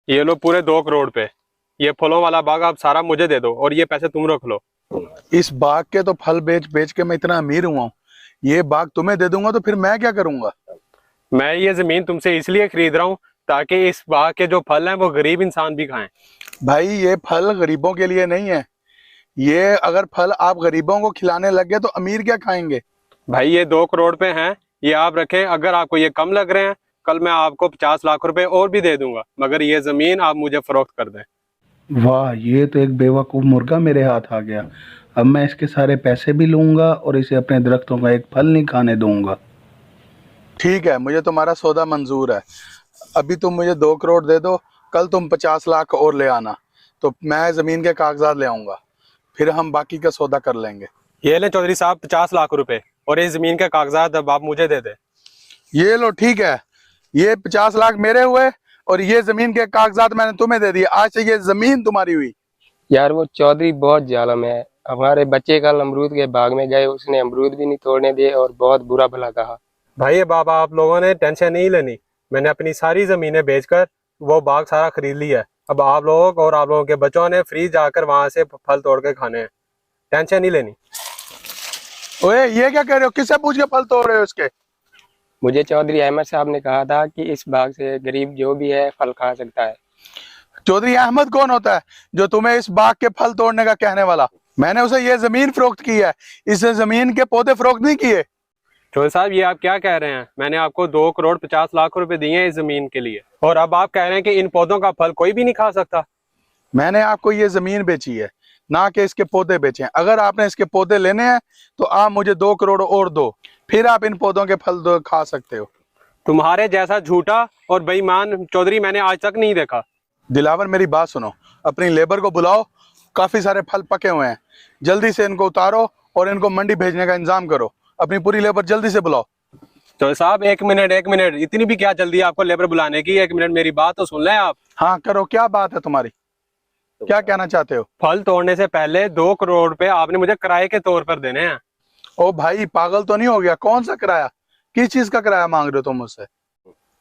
ये लो पूरे 2 करोड़ पे। ये फलों वाला बाग आप सारा मुझे दे दो और ये पैसे तुम रख लो। इस बाग के तो फल बेच बेच के मैं इतना अमीर हुआ हूँ, ये बाग तुम्हें दे दूंगा तो फिर मैं क्या करूंगा? मैं ये जमीन तुमसे इसलिए खरीद रहा हूँ ताकि इस बाग के जो फल हैं वो गरीब इंसान भी खाएं। भाई ये फल गरीबों के लिए नहीं है। ये अगर फल आप गरीबों को खिलाने लग गए तो अमीर क्या खाएंगे? भाई ये 2 करोड़ पे हैं, ये आप रखें। अगर आपको ये कम लग रहे हैं, कल मैं आपको 50 लाख रुपए और भी दे दूंगा, मगर ये जमीन आप मुझे फरोख्त कर दें। वाह, ये तो एक बेवकूफ़ मुर्गा मेरे हाथ आ गया। अब मैं इसके सारे पैसे भी लूंगा और इसे अपने दरख्तों का एक फल नहीं खाने दूंगा। ठीक है, मुझे तुम्हारा सौदा मंजूर है। अभी तुम मुझे 2 करोड़ दे दो, कल तुम 50 लाख और ले आना, तो मैं जमीन के कागजात ले आऊंगा, फिर हम बाकी का सौदा कर लेंगे। ये लें चौधरी साहब 50 लाख रुपए, और इस जमीन के कागजात अब आप मुझे दे दें। ये लो, ठीक है, ये 50 लाख मेरे हुए और ये जमीन के कागजात मैंने तुम्हें दे दिए। आज से ये जमीन तुम्हारी हुई। यार वो चौधरी बहुत जालिम है। हमारे बच्चे कल अमरूद के बाग में गए, उसने अमरूद भी नहीं तोड़ने दिए और बहुत बुरा भला कहा। भाई बाबा आप लोगों ने टेंशन नहीं लेनी, मैंने अपनी सारी जमीनें बेचकर वो बाग सारा खरीद लिया है। अब आप लोग और आप लोगों के बच्चों ने फ्री जाकर वहां से फल तोड़ के खाने हैं, टेंशन नहीं लेनी। ओए, ये क्या कह रहे हो? किससे पूछ के फल तोड़ रहे हो इसके? मुझे चौधरी अहमद साहब ने कहा था कि इस बाग से गरीब जो भी है फल खा सकता है। चौधरी अहमद कौन होता है जो तुम्हें इस बाग के फल तोड़ने का कहने वाला? मैंने उसे ये जमीन फरोख्त की है, इस जमीन के पौधे फरोख्त नहीं किए। चौधरी साहब ये आप क्या कह रहे हैं? मैंने आपको 2 करोड़ 50 लाख रुपए दिए हैं इस जमीन के लिए, और अब आप कह रहे हैं कि इन पौधों का फल कोई भी नहीं खा सकता। मैंने आपको ये जमीन बेची है, ना कि इसके पौधे बेचे हैं। अगर आपने इसके पौधे लेने हैं तो आप मुझे 2 करोड़ और दो, फिर आप इन पौधों के फल खा सकते हो। तुम्हारे जैसा झूठा और बेईमान चौधरी मैंने आज तक नहीं देखा। दिलावर, मेरी बात सुनो, अपनी लेबर को बुलाओ, काफी सारे फल पके हुए हैं, जल्दी से इनको उतारो और इनको मंडी भेजने का इंतजाम करो। अपनी पूरी लेबर जल्दी से बुलाओ। चौधरी साहब एक मिनट, इतनी भी क्या जल्दी है आपको लेबर बुलाने की? 1 मिनट मेरी बात तो सुन लें आप। हाँ करो, क्या बात है तुम्हारी? क्या कहना चाहते हो? फल तोड़ने से पहले 2 करोड़ रुपए आपने मुझे किराए के तौर पर देने हैं। ओ भाई, पागल तो नहीं हो गया? कौन सा किराया? किस चीज का किराया मांग रहे हो तुम मुझसे?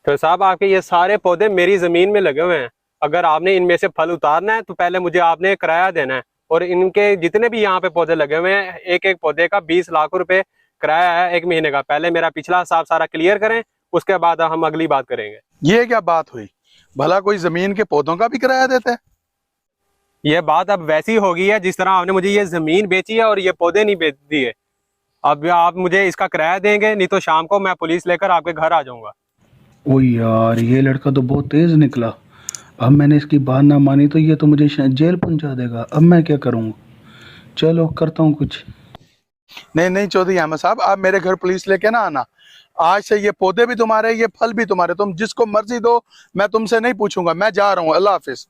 तो साहब आपके ये सारे पौधे मेरी जमीन में लगे हुए हैं, अगर आपने इनमें से फल उतारना है तो पहले मुझे आपने किराया देना है। और इनके जितने भी यहाँ पे पौधे लगे हुए हैं, एक एक पौधे का 20 लाख रुपए किराया है 1 महीने का। पहले मेरा पिछला हिसाब सारा क्लियर करें, उसके बाद हम अगली बात करेंगे। ये क्या बात हुई? भला कोई जमीन के पौधों का भी किराया देता है? ये बात अब वैसी हो गई है जिस तरह आपने मुझे ये जमीन बेची है और ये पौधे नहीं बेच दिए। अब आप मुझे इसका किराया देंगे, नहीं तो शाम को मैं पुलिस लेकर आपके घर आ जाऊंगा। ओ यार, ये लड़का तो बहुत तेज निकला। अब मैंने इसकी बात ना मानी तो ये तो मुझे शायद जेल पहुंचा देगा। अब मैं क्या करूँगा? चलो करता हूँ कुछ। नहीं नहीं चौधरी अहमद साहब, आप मेरे घर पुलिस लेके ना आना। आज से ये पौधे भी तुम्हारे, ये फल भी तुम्हारे, तुम जिसको मर्जी दो, मैं तुमसे नहीं पूछूंगा। मैं जा रहा हूँ, अल्लाह हाफिज।